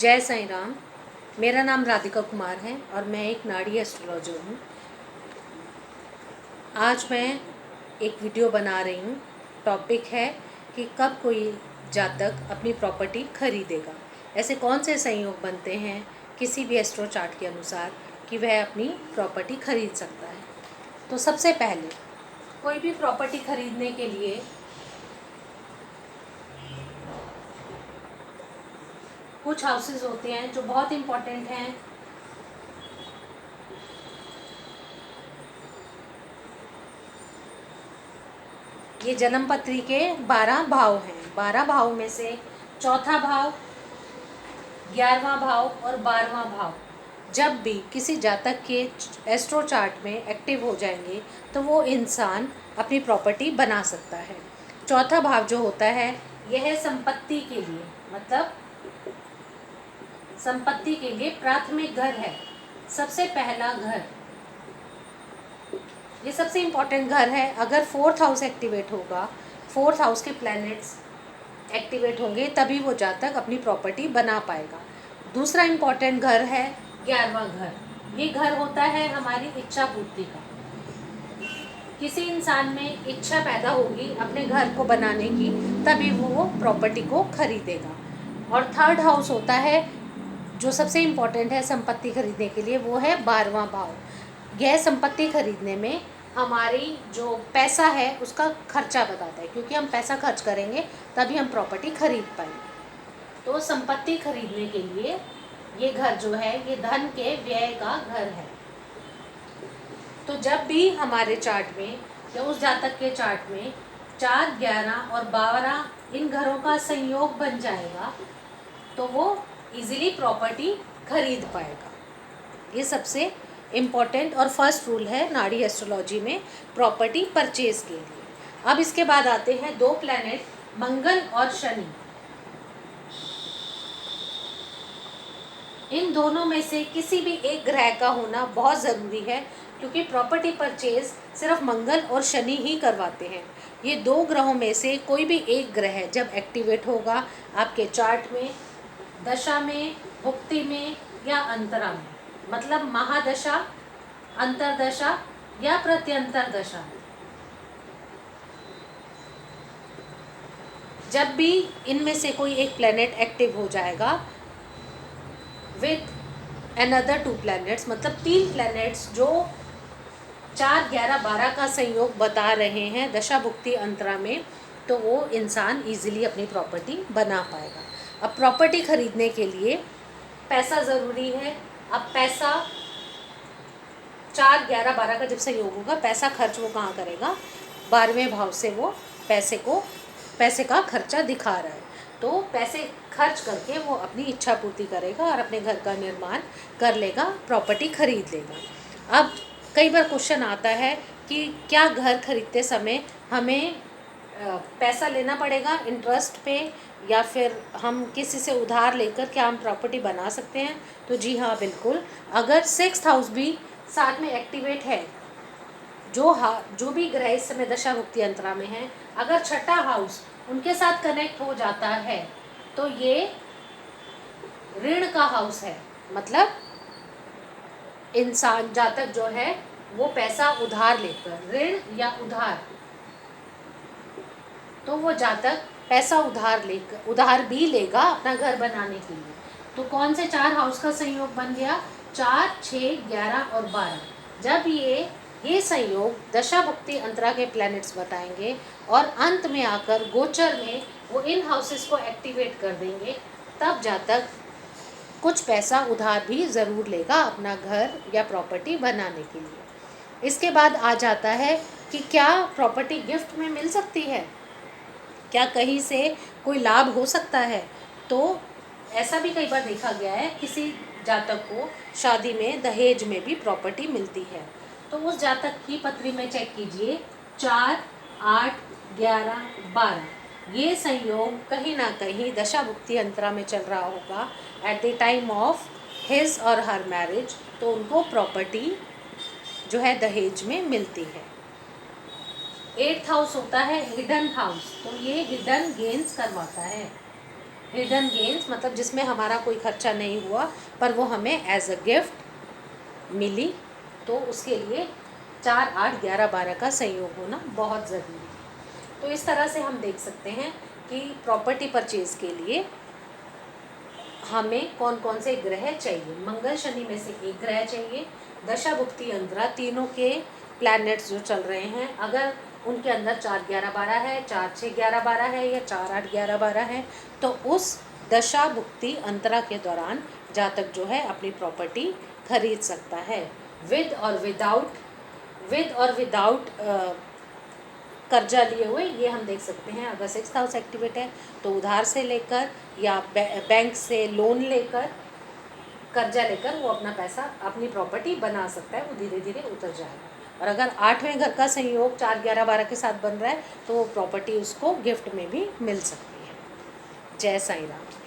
जय साईं राम। मेरा नाम राधिका कुमार है और मैं एक नाड़ी एस्ट्रोलॉजर हूँ। आज मैं एक वीडियो बना रही हूँ। टॉपिक है कि कब कोई जातक अपनी प्रॉपर्टी खरीदेगा। ऐसे कौन से संयोग बनते हैं किसी भी एस्ट्रो चार्ट के अनुसार कि वह अपनी प्रॉपर्टी खरीद सकता है। तो सबसे पहले कोई भी प्रॉपर्टी खरीदने के लिए कुछ हाउसेस होते हैं जो बहुत इम्पोर्टेंट हैं। ये जन्म पत्री के 12 भाव हैं। 12 भाव में से चौथा भाव, 11वां भाव और 12वां भाव जब भी किसी जातक के एस्ट्रो चार्ट में एक्टिव हो जाएंगे तो वो इंसान अपनी प्रॉपर्टी बना सकता है। चौथा भाव जो होता है यह संपत्ति के लिए, मतलब संपत्ति के लिए प्राथमिक घर है। सबसे पहला घर, ये सबसे इम्पोर्टेंट घर है। अगर 4th हाउस एक्टिवेट होगा, 4th हाउस के प्लैनेट्स एक्टिवेट होंगे तभी वो जातक अपनी प्रॉपर्टी बना पाएगा। दूसरा इम्पोर्टेंट घर है 11वां घर। ये घर होता है हमारी इच्छा पूर्ति का। किसी इंसान में इच्छा पैदा होगी अपने घर को बनाने की, तभी वो प्रॉपर्टी को खरीदेगा। और 3rd हाउस होता है जो सबसे इम्पोर्टेंट है संपत्ति खरीदने के लिए, वो है 12वां भाव। यह संपत्ति खरीदने में हमारी जो पैसा है उसका खर्चा बताता है, क्योंकि हम पैसा खर्च करेंगे तभी हम प्रॉपर्टी खरीद पाएंगे। तो संपत्ति खरीदने के लिए ये घर जो है ये धन के व्यय का घर है। तो जब भी हमारे चार्ट में या उस जातक के चार्ट में 4, 11 और 12 इन घरों का संयोग बन जाएगा तो वो इजीली प्रॉपर्टी खरीद पाएगा। ये सबसे इम्पोर्टेंट और फर्स्ट रूल है नाड़ी एस्ट्रोलॉजी में प्रॉपर्टी परचेज के लिए। अब इसके बाद आते हैं दो प्लैनेट, मंगल और शनि। इन दोनों में से किसी भी एक ग्रह का होना बहुत ज़रूरी है, क्योंकि प्रॉपर्टी परचेज सिर्फ मंगल और शनि ही करवाते हैं। ये दो ग्रहों में से कोई भी एक ग्रह जब एक्टिवेट होगा आपके चार्ट में, दशा में, भुक्ति में या अंतरा में, मतलब महादशा, अंतरदशा या प्रत्यंतर दशा, जब भी इनमें से कोई एक प्लैनेट एक्टिव हो जाएगा विथ अनदर 2 प्लैनेट्स, मतलब 3 प्लैनेट्स जो 4, 11, 12 का संयोग बता रहे हैं दशा भुक्ति अंतरा में, तो वो इंसान इजीली अपनी प्रॉपर्टी बना पाएगा। अब प्रॉपर्टी खरीदने के लिए पैसा ज़रूरी है। अब पैसा 4, 11, 12 का जब संयोग होगा, पैसा खर्च वो कहाँ करेगा? 12वें भाव से वो पैसे का खर्चा दिखा रहा है, तो पैसे खर्च करके वो अपनी इच्छा पूर्ति करेगा और अपने घर का निर्माण कर लेगा, प्रॉपर्टी खरीद लेगा। अब कई बार क्वेश्चन आता है कि क्या घर खरीदते समय हमें पैसा लेना पड़ेगा इंटरेस्ट पे, या फिर हम किसी से उधार लेकर क्या हम प्रॉपर्टी बना सकते हैं? तो जी हाँ, बिल्कुल। अगर 6th हाउस भी साथ में एक्टिवेट है, जो भी ग्रह इस समय दशा भुक्ति अंतरा में है, अगर 6ठा हाउस उनके साथ कनेक्ट हो जाता है तो ये ऋण का हाउस है। मतलब इंसान, जातक जो है वो पैसा उधार लेकर, ऋण या उधार, तो वो जातक पैसा उधार भी लेगा अपना घर बनाने के लिए। तो कौन से 4 हाउस का संयोग बन गया? 4, 6, 11 और 12। जब ये संयोग दशा भुक्ति अंतरा के प्लैनेट्स बताएंगे और अंत में आकर गोचर में वो इन हाउसेस को एक्टिवेट कर देंगे, तब जातक कुछ पैसा उधार भी ज़रूर लेगा अपना घर या प्रॉपर्टी बनाने के लिए। इसके बाद आ जाता है कि क्या प्रॉपर्टी गिफ्ट में मिल सकती है, क्या कहीं से कोई लाभ हो सकता है? तो ऐसा भी कई बार देखा गया है, किसी जातक को शादी में दहेज में भी प्रॉपर्टी मिलती है। तो उस जातक की पत्री में चेक कीजिए 4, 8, 11, 12 ये संयोग कहीं ना कहीं दशा भुक्ति अंतरा में चल रहा होगा at the time of his और हर मैरिज, तो उनको प्रॉपर्टी जो है दहेज में मिलती है। 8th हाउस होता है हिडन हाउस, तो ये हिडन गेन्स करवाता है। हिडन गेन्स मतलब जिसमें हमारा कोई खर्चा नहीं हुआ पर वो हमें एज अ गिफ्ट मिली, तो उसके लिए 4, 8, 11, 12 का संयोग होना बहुत ज़रूरी है। तो इस तरह से हम देख सकते हैं कि प्रॉपर्टी परचेज के लिए हमें कौन कौन से ग्रह चाहिए। मंगल शनि में से एक ग्रह चाहिए, दशा भुक्ति अंतरा तीनों के प्लैनेट्स जो चल रहे हैं अगर उनके अंदर 4, 11, 12 है, 4, 6, 11, 12 है या 4, 8, 11, 12 है, तो उस दशा भुक्ति अंतरा के दौरान जातक जो है अपनी प्रॉपर्टी खरीद सकता है विद और विदाउट कर्जा लिए हुए। ये हम देख सकते हैं अगर 6th हाउस एक्टिवेट है तो उधार से लेकर या बैंक से लोन लेकर, कर्जा लेकर वो अपना पैसा, अपनी प्रॉपर्टी बना सकता है, वो धीरे धीरे उतर जाएगा। और अगर 8वें घर का संयोग 4, 11, 12 के साथ बन रहा है तो वो प्रॉपर्टी उसको गिफ्ट में भी मिल सकती है। जय साईं राम।